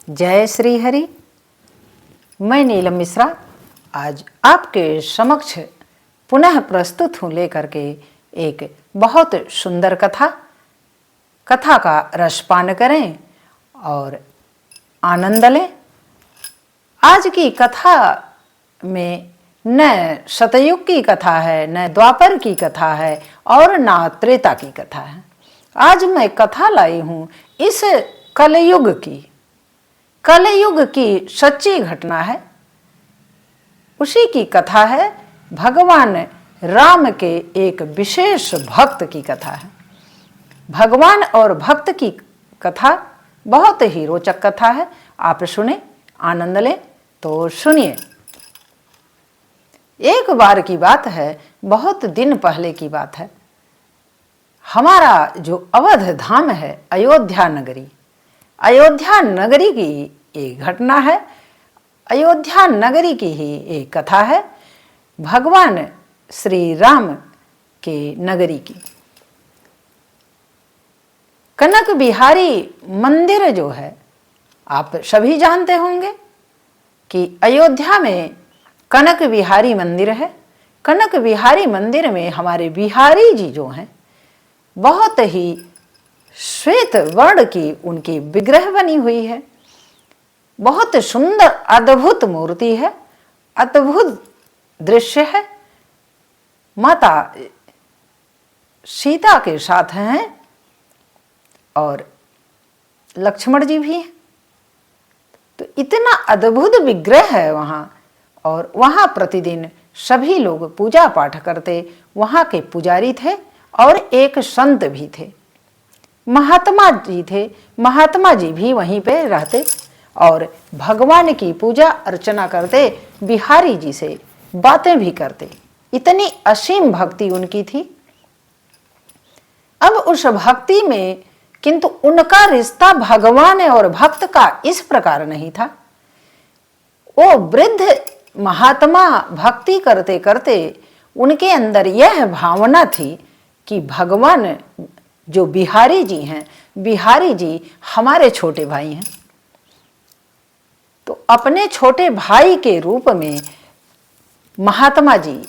जय श्री हरि। मैं नीलम मिश्रा आज आपके समक्ष पुनः प्रस्तुत हूँ लेकर के एक बहुत सुंदर कथा का रसपान करें और आनंद लें। आज की कथा में न सतयुग की कथा है, न द्वापर की कथा है और न त्रेता की कथा है। आज मैं कथा लाई हूँ इस कलयुग की सच्ची घटना है। उसी की कथा है। भगवान राम के एक विशेष भक्त की कथा है। भगवान और भक्त की कथा बहुत ही रोचक कथा है। आप सुने, आनंद लें। तो सुनिए। एक बार की बात है, बहुत दिन पहले की बात है। हमारा जो अवध धाम है, अयोध्या नगरी की एक घटना है। अयोध्या नगरी की ही एक कथा है, भगवान श्री राम के नगरी की। कनक बिहारी मंदिर जो है, आप सभी जानते होंगे कि अयोध्या में कनक बिहारी मंदिर है। कनक बिहारी मंदिर में हमारे बिहारी जी जो हैं, बहुत ही श्वेत वर्ण की उनकी विग्रह बनी हुई है। बहुत सुंदर अद्भुत मूर्ति है, अद्भुत दृश्य है। माता सीता के साथ हैं और लक्ष्मण जी भी हैं। तो इतना अद्भुत विग्रह है वहाँ, और वहाँ प्रतिदिन सभी लोग पूजा पाठ करते। वहाँ के पुजारी थे और एक संत भी थे, महात्मा जी थे। महात्मा जी भी वहीं पे रहते और भगवान की पूजा अर्चना करते, बिहारी जी से बातें भी करते। इतनी असीम भक्ति उनकी थी। अब उस भक्ति में किंतु उनका रिश्ता भगवान और भक्त का इस प्रकार नहीं था। वो वृद्ध महात्मा भक्ति करते करते उनके अंदर यह भावना थी कि भगवान जो बिहारी जी हैं, बिहारी जी हमारे छोटे भाई हैं। तो अपने छोटे भाई के रूप में महात्मा जी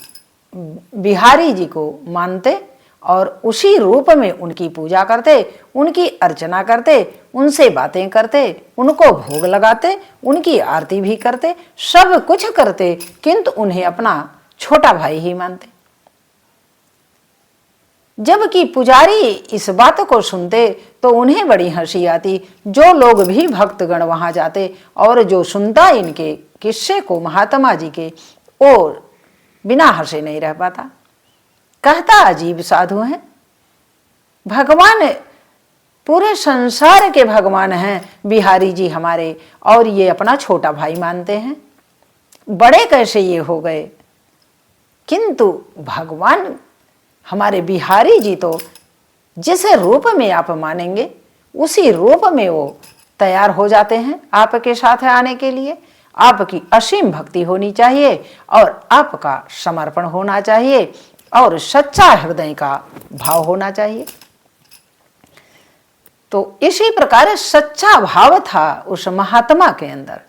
बिहारी जी को मानते और उसी रूप में उनकी पूजा करते, उनकी अर्चना करते, उनसे बातें करते, उनको भोग लगाते, उनकी आरती भी करते, सब कुछ करते, किंतु उन्हें अपना छोटा भाई ही मानते। जबकि पुजारी इस बात को सुनते तो उन्हें बड़ी हंसी आती। जो लोग भी भक्तगण वहां जाते और जो सुनता इनके किस्से को महात्मा जी के, वो बिना हंसे नहीं रह पाता। कहता अजीब साधु हैं, भगवान पूरे संसार के भगवान हैं बिहारी जी हमारे, और ये अपना छोटा भाई मानते हैं। बड़े कैसे ये हो गए? किंतु भगवान हमारे बिहारी जी तो जिस रूप में आप मानेंगे उसी रूप में वो तैयार हो जाते हैं आपके साथ आने के लिए। आपकी असीम भक्ति होनी चाहिए और आपका समर्पण होना चाहिए और सच्चा हृदय का भाव होना चाहिए। तो इसी प्रकार सच्चा भाव था उस महात्मा के अंदर।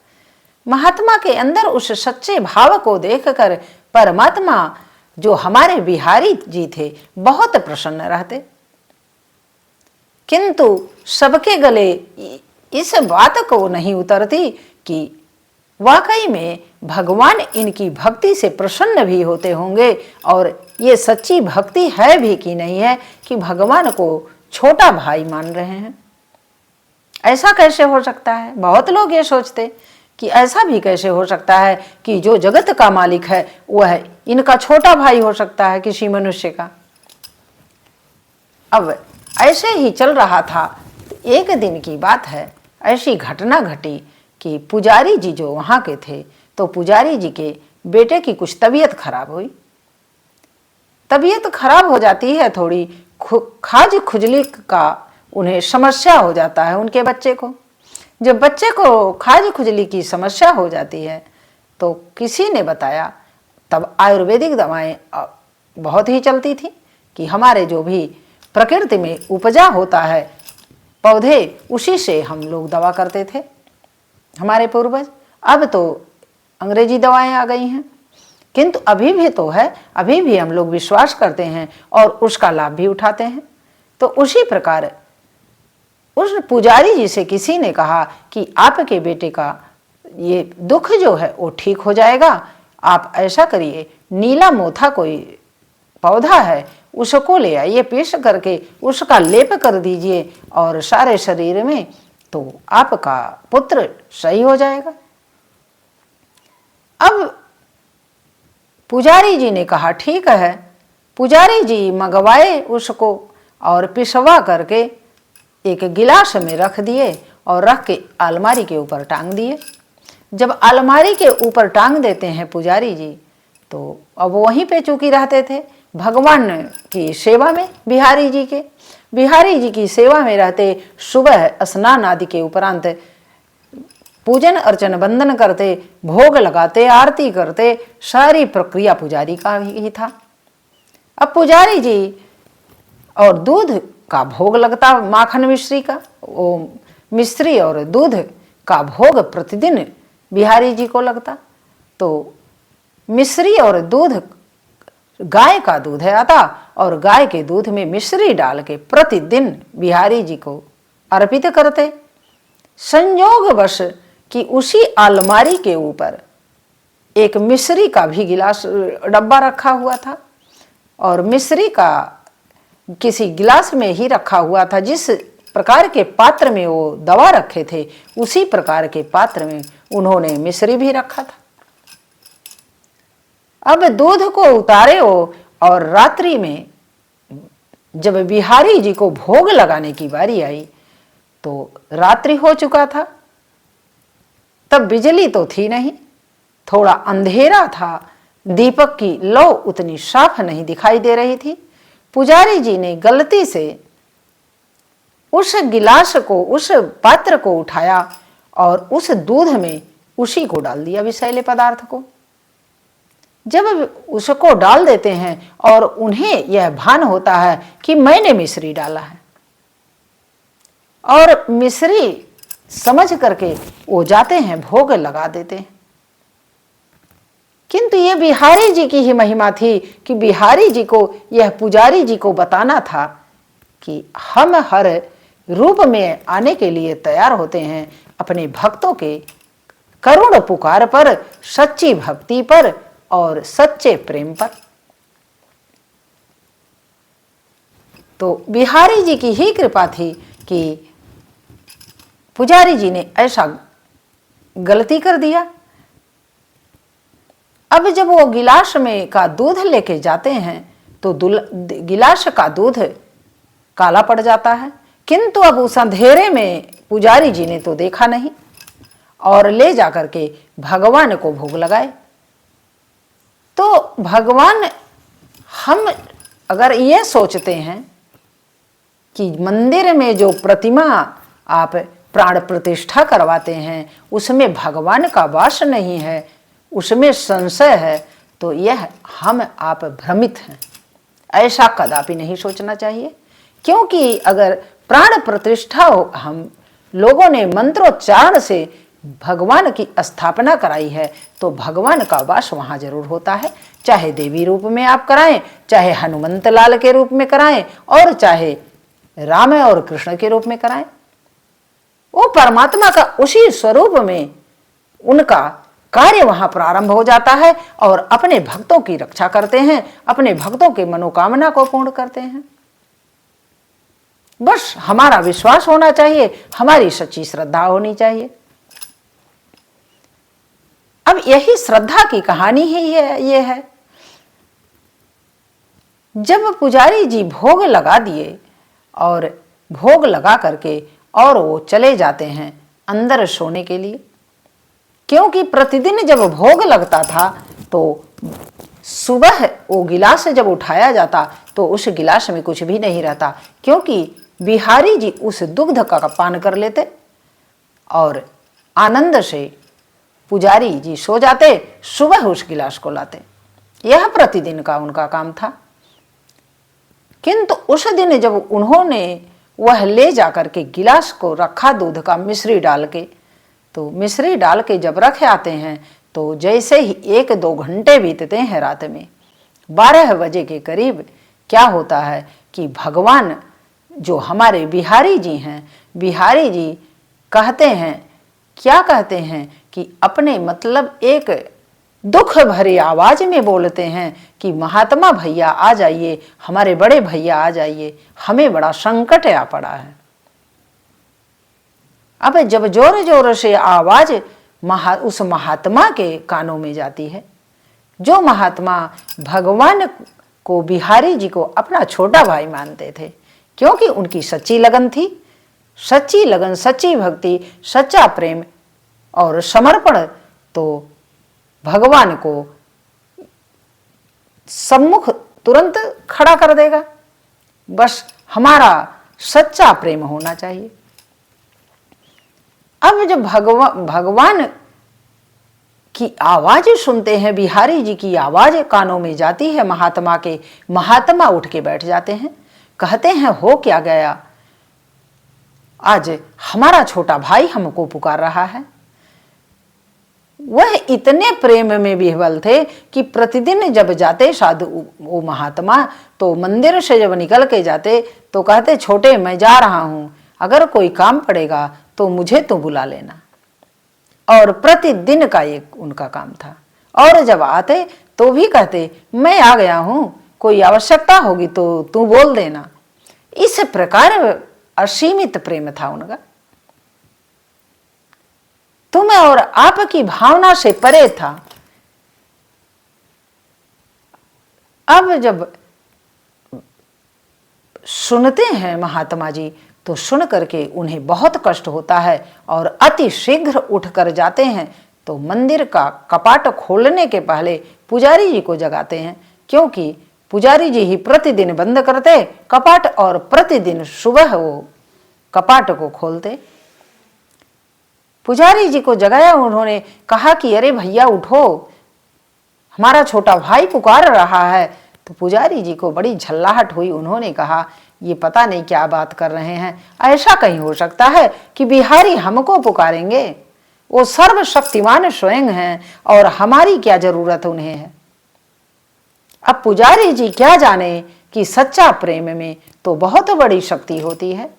महात्मा के अंदर उस सच्चे भाव को देखकर परमात्मा जो हमारे बिहारी जी थे बहुत प्रसन्न रहते। किंतु सबके गले इस बात को नहीं उतरती कि वाकई में भगवान इनकी भक्ति से प्रसन्न भी होते होंगे और ये सच्ची भक्ति है भी कि नहीं है कि भगवान को छोटा भाई मान रहे हैं। ऐसा कैसे हो सकता है? बहुत लोग ये सोचते कि ऐसा भी कैसे हो सकता है कि जो जगत का मालिक है वह इनका छोटा भाई हो सकता है किसी मनुष्य का। अब ऐसे ही चल रहा था। एक दिन की बात है, ऐसी घटना घटी कि पुजारी जी जो वहाँ के थे, तो पुजारी जी के बेटे की कुछ तबीयत खराब हुई। तबीयत खराब हो जाती है, थोड़ी खाज खुजली का उन्हें समस्या हो जाता है उनके बच्चे को। जब बच्चे को खाज खुजली की समस्या हो जाती है तो किसी ने बताया, तब आयुर्वेदिक दवाएं बहुत ही चलती थी कि हमारे जो भी प्रकृति में उपजा होता है पौधे, उसी से हम लोग दवा करते थे। हमारे पूर्वज। अब तो अंग्रेजी दवाएं आ गई हैं, किंतु अभी भी तो है, अभी भी हम लोग विश्वास करते हैं और उसका लाभ भी उठाते हैं। तो उसी प्रकार उस पुजारी जी से किसी ने कहा कि आपके बेटे का ये दुख जो है वो ठीक हो जाएगा, आप ऐसा करिए, नीला मोथा कोई पौधा है उसको ले आइए, पेश करके उसका लेप कर दीजिए और सारे शरीर में, तो आपका पुत्र सही हो जाएगा। अब पुजारी जी ने कहा ठीक है। पुजारी जी मंगवाए उसको और पिसवा करके एक गिलास में रख दिए और रख के अलमारी के ऊपर टांग दिए। जब अलमारी के ऊपर टांग देते हैं पुजारी जी, तो अब वहीं पे चूकी रहते थे भगवान की सेवा में। बिहारी जी की सेवा में रहते, सुबह स्नान आदि के उपरांत पूजन अर्चन वंदन करते, भोग लगाते, आरती करते, सारी प्रक्रिया पुजारी का ही था। अब पुजारी जी और दूध का भोग लगता, माखन मिश्री का, वो मिश्री और दूध का भोग प्रतिदिन बिहारी जी को लगता। तो मिश्री और दूध, गाय का दूध है आता और गाय के दूध में मिश्री डाल के प्रतिदिन बिहारी जी को अर्पित करते। संयोगवश कि उसी अलमारी के ऊपर एक मिश्री का भी गिलास डब्बा रखा हुआ था और मिश्री का किसी गिलास में ही रखा हुआ था। जिस प्रकार के पात्र में वो दवा रखे थे उसी प्रकार के पात्र में उन्होंने मिश्री भी रखा था। अब दूध को उतारे हो और रात्रि में जब बिहारी जी को भोग लगाने की बारी आई तो रात्रि हो चुका था। तब बिजली तो थी नहीं, थोड़ा अंधेरा था, दीपक की लौ उतनी साफ नहीं दिखाई दे रही थी। पुजारी जी ने गलती से उस गिलास को, उस पात्र को उठाया और उस दूध में उसी को डाल दिया, विषैले पदार्थ को। जब उसको डाल देते हैं और उन्हें यह भान होता है कि मैंने मिश्री डाला है, और मिश्री समझ करके वो जाते हैं, भोग लगा देते हैं। किंतु ये बिहारी जी की ही महिमा थी कि बिहारी जी को यह पुजारी जी को बताना था कि हम हर रूप में आने के लिए तैयार होते हैं अपने भक्तों के करुण पुकार पर, सच्ची भक्ति पर और सच्चे प्रेम पर। तो बिहारी जी की ही कृपा थी कि पुजारी जी ने ऐसा गलती कर दिया। अब जब वो गिलास में का दूध लेके जाते हैं तो गिलास का दूध काला पड़ जाता है, किंतु अब उस अंधेरे में पुजारी जी ने तो देखा नहीं और ले जाकर के भगवान को भोग लगाए। तो भगवान, हम अगर ये सोचते हैं कि मंदिर में जो प्रतिमा आप प्राण प्रतिष्ठा करवाते हैं उसमें भगवान का वास नहीं है, उसमें संशय है, तो यह हम आप भ्रमित हैं। ऐसा कदापि नहीं सोचना चाहिए, क्योंकि अगर प्राण प्रतिष्ठा हो, हम लोगों ने मंत्रोच्चारण से भगवान की स्थापना कराई है, तो भगवान का वास वहाँ जरूर होता है। चाहे देवी रूप में आप कराएं, चाहे हनुमंत लाल के रूप में कराएं और चाहे राम और कृष्ण के रूप में कराएं, वो परमात्मा का उसी स्वरूप में उनका कार्य वहां प्रारंभ हो जाता है और अपने भक्तों की रक्षा करते हैं, अपने भक्तों के मनोकामना को पूर्ण करते हैं। बस हमारा विश्वास होना चाहिए, हमारी सच्ची श्रद्धा होनी चाहिए। अब यही श्रद्धा की कहानी ही ये है। जब पुजारी जी भोग लगा दिए और भोग लगा करके और वो चले जाते हैं अंदर सोने के लिए, क्योंकि प्रतिदिन जब भोग लगता था तो सुबह वो गिलास जब उठाया जाता तो उस गिलास में कुछ भी नहीं रहता, क्योंकि बिहारी जी उस दुग्ध का पान कर लेते और आनंद से पुजारी जी सो जाते, सुबह उस गिलास को लाते। यह प्रतिदिन का उनका काम था। किंतु उस दिन जब उन्होंने वह ले जाकर के गिलास को रखा दूध का मिश्री डाल के, तो मिश्री डाल के जब रख आते हैं तो जैसे ही 1-2 घंटे बीतते हैं रात में, 12 बजे के करीब क्या होता है कि भगवान जो हमारे बिहारी जी हैं, बिहारी जी कहते हैं, क्या कहते हैं कि अपने मतलब एक दुख भरी आवाज में बोलते हैं कि महात्मा भैया आ जाइए, हमारे बड़े भैया आ जाइए, हमें बड़ा संकट आ पड़ा है। अब जब जोर जोर से आवाज उस महात्मा के कानों में जाती है, जो महात्मा भगवान को, बिहारी जी को अपना छोटा भाई मानते थे, क्योंकि उनकी सच्ची लगन थी, सच्ची लगन, सच्ची भक्ति, सच्चा प्रेम और समर्पण तो भगवान को सम्मुख तुरंत खड़ा कर देगा। बस हमारा सच्चा प्रेम होना चाहिए। अब जब भगवान की आवाज सुनते हैं, बिहारी जी की आवाज कानों में जाती है महात्मा के, महात्मा उठ के बैठ जाते हैं, कहते हैं हो क्या गया, आज हमारा छोटा भाई हमको पुकार रहा है। वह इतने प्रेम में विह्वल थे कि प्रतिदिन जब जाते साधु वो महात्मा, तो मंदिर से जब निकल के जाते तो कहते छोटे मैं जा रहा हूं, अगर कोई काम पड़ेगा तो मुझे तो बुला लेना। और प्रतिदिन का एक उनका काम था। और जब आते तो भी कहते मैं आ गया हूं, कोई आवश्यकता होगी तो तू बोल देना। इस प्रकार असीमित प्रेम था उनका, तुम्हें और आपकी भावना से परे था। अब जब सुनते हैं महात्मा जी तो सुन करके उन्हें बहुत कष्ट होता है और अति शीघ्र उठ कर जाते हैं, तो मंदिर का कपाट खोलने के पहले पुजारी जी को जगाते हैं, क्योंकि पुजारी जी ही प्रतिदिन बंद करते कपाट और प्रतिदिन सुबह वो कपाट को खोलते। पुजारी जी को जगाया, उन्होंने कहा कि अरे भैया उठो, हमारा छोटा भाई पुकार रहा है। तो पुजारी जी को बड़ी झल्लाहट हुई, उन्होंने कहा ये पता नहीं क्या बात कर रहे हैं, ऐसा कहीं हो सकता है कि बिहारी हमको पुकारेंगे, वो सर्वशक्तिमान स्वयं हैं और हमारी क्या जरूरत उन्हें है। अब पुजारी जी क्या जाने कि सच्चा प्रेम में तो बहुत बड़ी शक्ति होती है।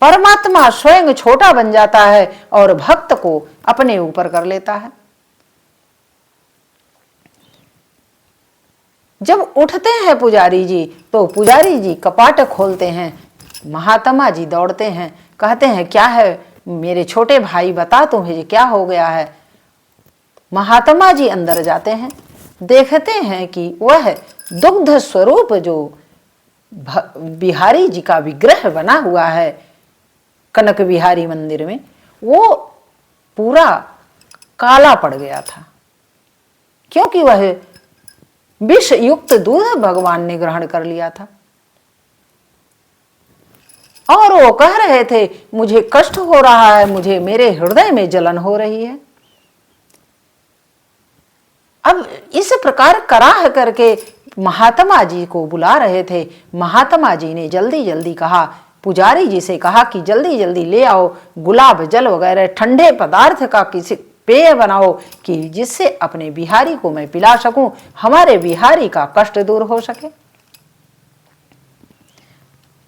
परमात्मा स्वयं छोटा बन जाता है और भक्त को अपने ऊपर कर लेता है। जब उठते हैं पुजारी जी तो पुजारी जी कपाट खोलते हैं, महात्मा जी दौड़ते हैं, कहते हैं क्या है मेरे छोटे भाई, बता तुम्हें क्या हो गया है। महात्मा जी अंदर जाते हैं, देखते हैं कि वह दुग्ध स्वरूप जो बिहारी जी का विग्रह बना हुआ है कनक बिहारी मंदिर में, वो पूरा काला पड़ गया था, क्योंकि वह विष युक्त दूध भगवान ने ग्रहण कर लिया था। और वो कह रहे थे मुझे कष्ट हो रहा है, मुझे मेरे हृदय में जलन हो रही है। अब इस प्रकार कराह करके महात्मा जी को बुला रहे थे। महात्मा जी ने जल्दी जल्दी कहा, पुजारी जी से कहा कि जल्दी जल्दी ले आओ गुलाब जल वगैरह ठंडे पदार्थ का किसी पेय बनाओ कि जिससे अपने बिहारी को मैं पिला सकूं, हमारे बिहारी का कष्ट दूर हो सके।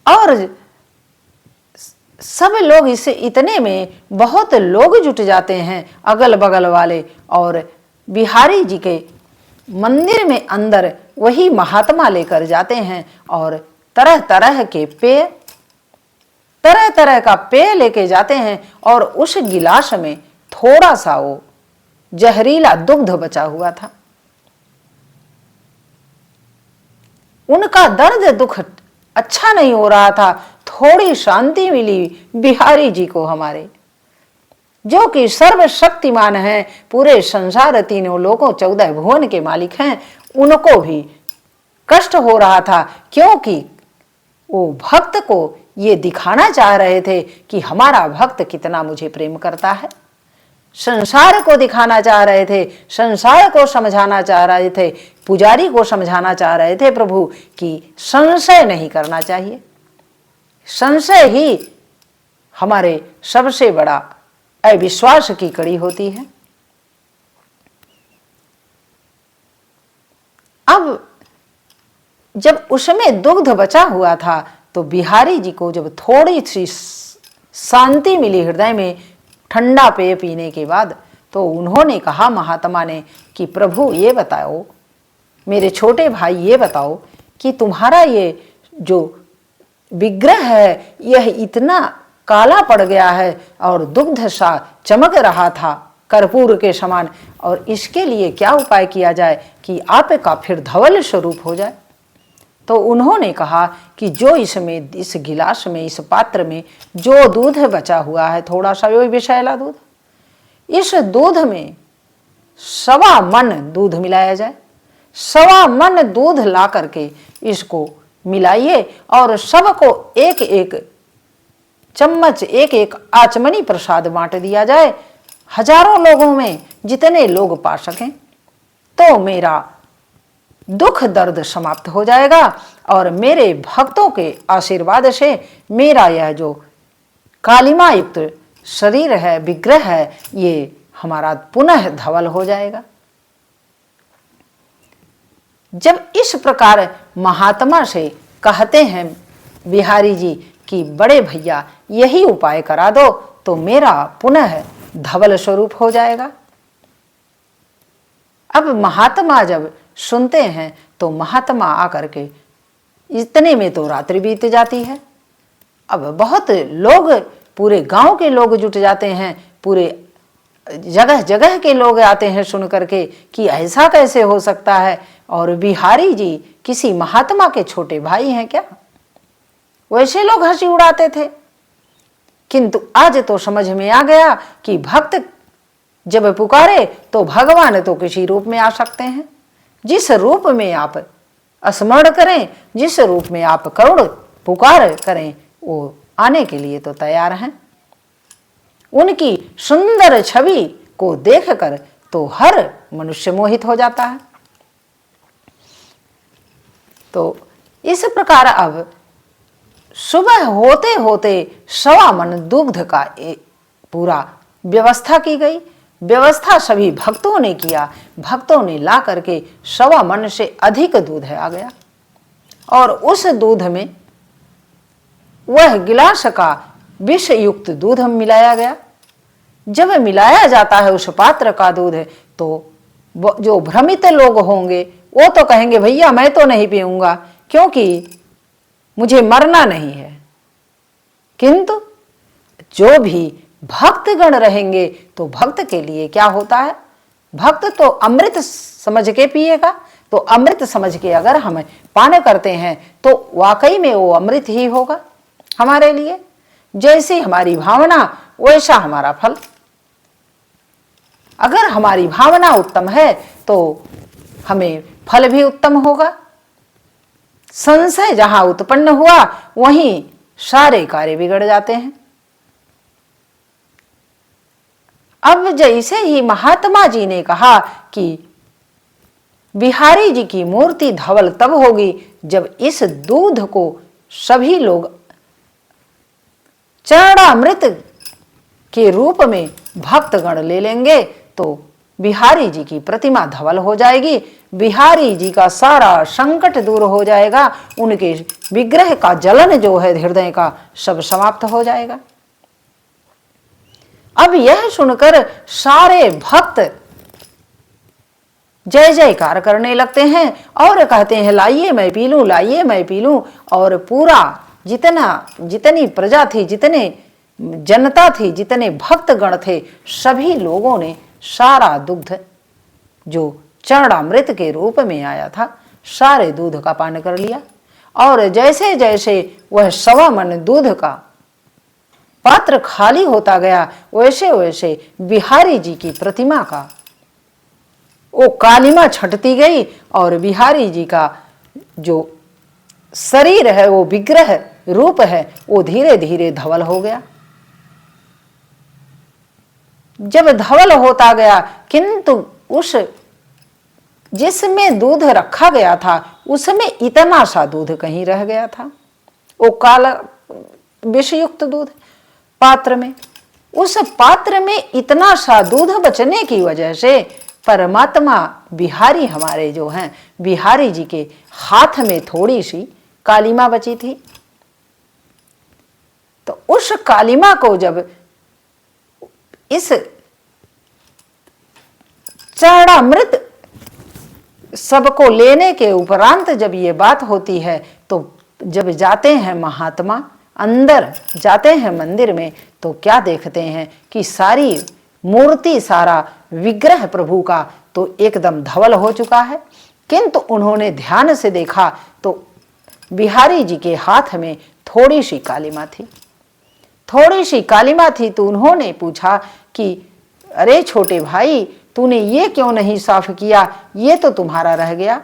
और सब लोग इसे इतने में बहुत लोग जुट जाते हैं अगल बगल वाले, और बिहारी जी के मंदिर में अंदर वही महात्मा लेकर जाते हैं और तरह तरह के पेय, तरह तरह का पेय लेके जाते हैं। और उस गिलास में थोड़ा सा वो जहरीला दुग्ध बचा हुआ था। उनका दर्द दुख अच्छा नहीं हो रहा था, थोड़ी शांति मिली बिहारी जी को हमारे, जो कि सर्वशक्तिमान हैं, पूरे संसार तीनों लोकों 14 भुवन के मालिक हैं। उनको भी कष्ट हो रहा था, क्योंकि वो भक्त को ये दिखाना चाह रहे थे कि हमारा भक्त कितना मुझे प्रेम करता है। संसार को दिखाना चाह रहे थे, संसार को समझाना चाह रहे थे, पुजारी को समझाना चाह रहे थे प्रभु कि संशय नहीं करना चाहिए, संशय ही हमारे सबसे बड़ा अविश्वास की कड़ी होती है। अब जब उसमें दुग्ध बचा हुआ था तो बिहारी जी को जब थोड़ी सी शांति मिली हृदय में ठंडा पेय पीने के बाद, तो उन्होंने कहा महात्मा ने कि प्रभु ये बताओ, मेरे छोटे भाई ये बताओ कि तुम्हारा ये जो विग्रह है यह इतना काला पड़ गया है और दुग्ध सा चमक रहा था कर्पूर के समान, और इसके लिए क्या उपाय किया जाए कि आपका फिर धवल स्वरूप हो जाए। तो उन्होंने कहा कि जो इसमें, इस गिलास में, इस पात्र में जो दूध बचा हुआ है, थोड़ा सा वही विषैला दूध, इस दूध में 1.25 मन दूध मिलाया जाए। 1.25 मन दूध ला करके इसको मिलाइए और सबको एक एक चम्मच, एक एक आचमनी प्रसाद बांट दिया जाए, हजारों लोगों में जितने लोग पा सकें, तो मेरा दुख दर्द समाप्त हो जाएगा और मेरे भक्तों के आशीर्वाद से मेरा यह जो कालिमा युक्त शरीर है, विग्रह है, ये हमारा पुनः धवल हो जाएगा। जब इस प्रकार महात्मा से कहते हैं बिहारी जी कि बड़े भैया यही उपाय करा दो तो मेरा पुनः धवल स्वरूप हो जाएगा। अब महात्मा जब सुनते हैं तो महात्मा आकर के इतने में तो रात्रि बीत जाती है। अब बहुत लोग, पूरे गांव के लोग जुट जाते हैं, पूरे जगह जगह के लोग आते हैं सुन करके कि ऐसा कैसे हो सकता है, और बिहारी जी किसी महात्मा के छोटे भाई हैं क्या? वैसे लोग हंसी उड़ाते थे। किंतु आज तो समझ में आ गया कि भक्त जब पुकारे तो भगवान तो किसी रूप में आ सकते हैं। जिस रूप में आप स्मरण करें, जिस रूप में आप करुण पुकार करें, वो आने के लिए तो तैयार हैं। उनकी सुंदर छवि को देखकर तो हर मनुष्य मोहित हो जाता है। तो इस प्रकार अब सुबह होते होते 1.25 मन दुग्ध का पूरा व्यवस्था की गई। व्यवस्था सभी भक्तों ने किया। भक्तों ने ला करके 1.25 मन से अधिक दूध आ गया और उस दूध में वह गिलास का विष युक्त दूध मिलाया गया। जब मिलाया जाता है उस पात्र का दूध तो जो भ्रमित लोग होंगे वो तो कहेंगे भैया मैं तो नहीं पीऊंगा क्योंकि मुझे मरना नहीं है। किंतु जो भी भक्तगण रहेंगे तो भक्त के लिए क्या होता है, भक्त तो अमृत समझ के पिएगा। तो अमृत समझ के अगर हम पान करते हैं तो वाकई में वो अमृत ही होगा हमारे लिए। जैसी हमारी भावना वैसा हमारा फल। अगर हमारी भावना उत्तम है तो हमें फल भी उत्तम होगा। संशय जहां उत्पन्न हुआ वहीं सारे कार्य बिगड़ जाते हैं। अब जैसे ही महात्मा जी ने कहा कि बिहारी जी की मूर्ति धवल तब होगी जब इस दूध को सभी लोग चरणामृत के रूप में भक्तगण ले लेंगे तो बिहारी जी की प्रतिमा धवल हो जाएगी। बिहारी जी का सारा संकट दूर हो जाएगा। उनके विग्रह का जलन जो है हृदय का सब समाप्त हो जाएगा। अब यह सुनकर सारे भक्त जय जयकार करने लगते हैं और कहते हैं लाइए मैं पी लूं, लाइए मैं पी लूं। और पूरा जितनी प्रजा थी, जितने जनता थी, जितने भक्तगण थे, सभी लोगों ने सारा दुग्ध जो चरणामृत के रूप में आया था सारे दूध का पान कर लिया। और जैसे जैसे वह 1.25 मन दूध का पात्र खाली होता गया वैसे वैसे बिहारी जी की प्रतिमा का वो कालिमा छटती गई और बिहारी जी का जो शरीर है, वो विग्रह रूप है, वो धीरे धीरे धवल हो गया। जब धवल होता गया किंतु उस जिसमें दूध रखा गया था उसमें इतना सा दूध कहीं रह गया था, वो काला विषयुक्त दूध। पात्र में, उस पात्र में इतना सा दूध बचने की वजह से परमात्मा बिहारी हमारे जो हैं, बिहारी जी के हाथ में थोड़ी सी कालीमा बची थी। तो उस कालीमा को जब इस चरणामृत सबको लेने के उपरांत जब ये बात होती है, तो जब जाते हैं महात्मा अंदर, जाते हैं मंदिर में, तो क्या देखते हैं कि सारी मूर्ति, सारा विग्रह प्रभु का तो एकदम धवल हो चुका है। किंतु उन्होंने ध्यान से देखा तो बिहारी जी के हाथ में थोड़ी सी कालीमा थी, थोड़ी सी कालीमा थी। तो उन्होंने पूछा कि अरे छोटे भाई, तूने ये क्यों नहीं साफ किया? ये तो तुम्हारा रह गया।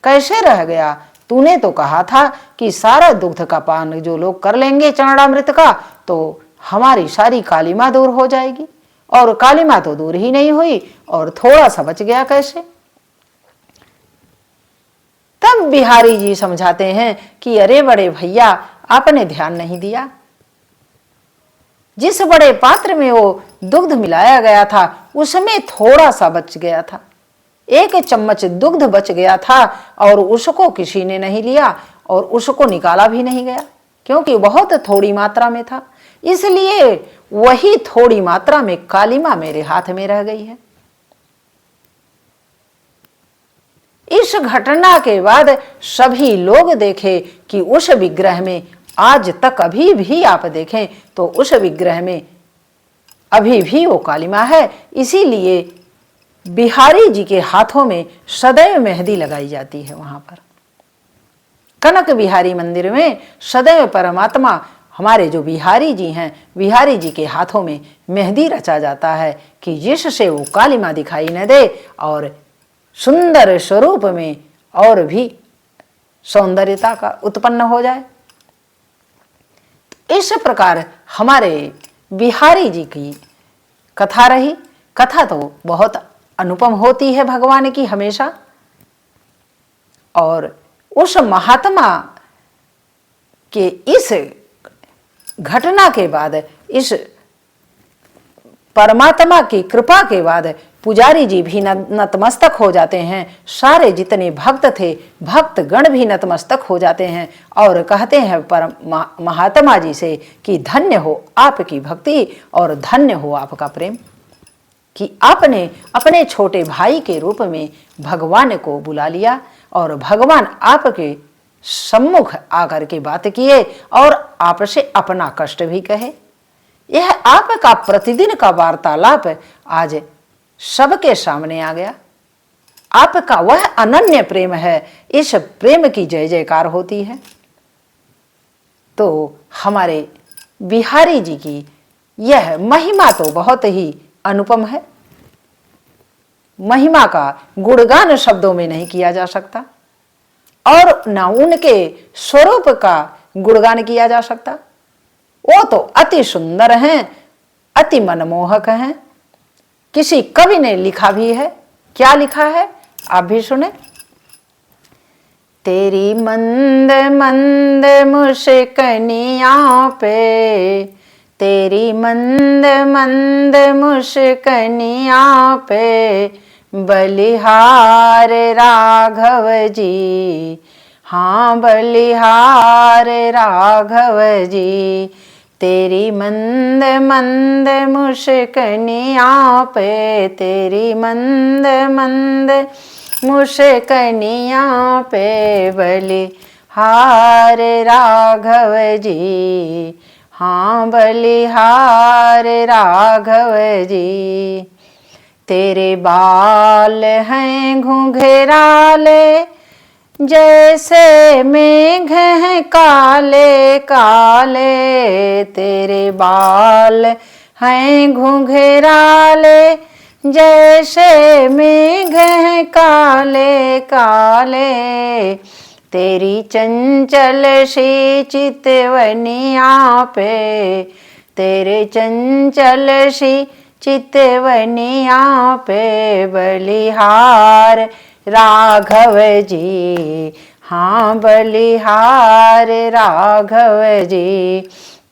कैसे रह गया? तूने तो कहा था कि सारा दुग्ध का पान जो लोग कर लेंगे चरणामृत का, तो हमारी सारी कालीमा दूर हो जाएगी। और कालीमा तो दूर ही नहीं हुई और थोड़ा सा बच गया कैसे? तब बिहारी जी समझाते हैं कि अरे बड़े भैया, आपने ध्यान नहीं दिया। जिस बड़े पात्र में वो दुग्ध मिलाया गया था उसमें थोड़ा सा बच गया था, 1 चम्मच दुग्ध बच गया था और उसको किसी ने नहीं लिया और उसको निकाला भी नहीं गया, क्योंकि बहुत थोड़ी मात्रा में था। इसलिए वही थोड़ी मात्रा में कालीमा मेरे हाथ में रह गई है। इस घटना के बाद सभी लोग देखे कि उस विग्रह में आज तक अभी भी आप देखें तो उस विग्रह में अभी भी वो कालीमा है। इसीलिए बिहारी जी के हाथों में सदैव मेहंदी लगाई जाती है। वहां पर कनक बिहारी मंदिर में सदैव परमात्मा हमारे जो बिहारी जी हैं, बिहारी जी के हाथों में मेहंदी रचा जाता है कि जिससे वो कालीमा दिखाई न दे और सुंदर स्वरूप में और भी सौंदर्यता का उत्पन्न हो जाए। इस प्रकार हमारे बिहारी जी की कथा रही। कथा तो बहुत अनुपम होती है भगवान की हमेशा। और उस महात्मा के इस घटना के बाद, इस परमात्मा की कृपा के बाद पुजारी जी भी नतमस्तक हो जाते हैं। सारे जितने भक्त थे, भक्त गण भी नतमस्तक हो जाते हैं और कहते हैं महात्मा जी से कि धन्य हो आपकी भक्ति और धन्य हो आपका प्रेम, कि आपने अपने छोटे भाई के रूप में भगवान को बुला लिया और भगवान आपके सम्मुख आकर के बात किए और आपसे अपना कष्ट भी कहे। यह आपका प्रतिदिन का वार्तालाप आज सबके सामने आ गया। आपका वह अनन्य प्रेम है, इस प्रेम की जय जयकार होती है। तो हमारे बिहारी जी की यह महिमा तो बहुत ही अनुपम है। महिमा का गुणगान शब्दों में नहीं किया जा सकता और न उनके स्वरूप का गुणगान किया जा सकता। वो तो अति सुंदर हैं, अति मनमोहक हैं। किसी कवि ने लिखा भी है। क्या लिखा है आप भी सुने। तेरी मंद मंद मुस्कनियाँ पे, तेरी मंद मंद मुस्कनियाँ पे बलिहार राघव जी, हाँ बलिहार राघव जी। तेरी मंद मंद मुस्कनियाँ पे, तेरी मंद मंद मुस्कनियाँ पे बलिहार राघव जी, हाँ बलिहार राघव जी। तेरे बाल हैं घुंघराले जैसे मेघ हैं काले काले, तेरे बाल हैं घुंघराले जैसे मेघ हैं काले काले। तेरी चंचल सी चितवनिया पे, तेरे चंचल सी चितवनिया पे बलिहार राघव जी, हाँ बलिहार राघव जी।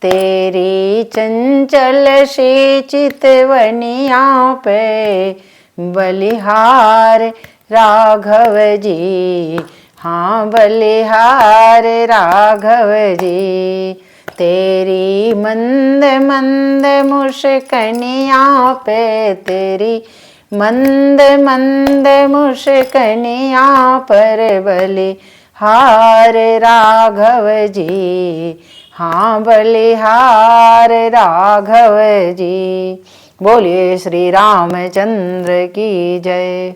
तेरी चंचल सी चितवनिया पे बलिहार राघव जी, हाँ बलिहार राघव जी। तेरी मंद मंद मुस्कनिया पे, तेरी मंद मंद मुस्कनिया पर बलिहार राघव जी, हाँ बलिहार राघव जी। बोलिए श्री रामचंद्र की जय।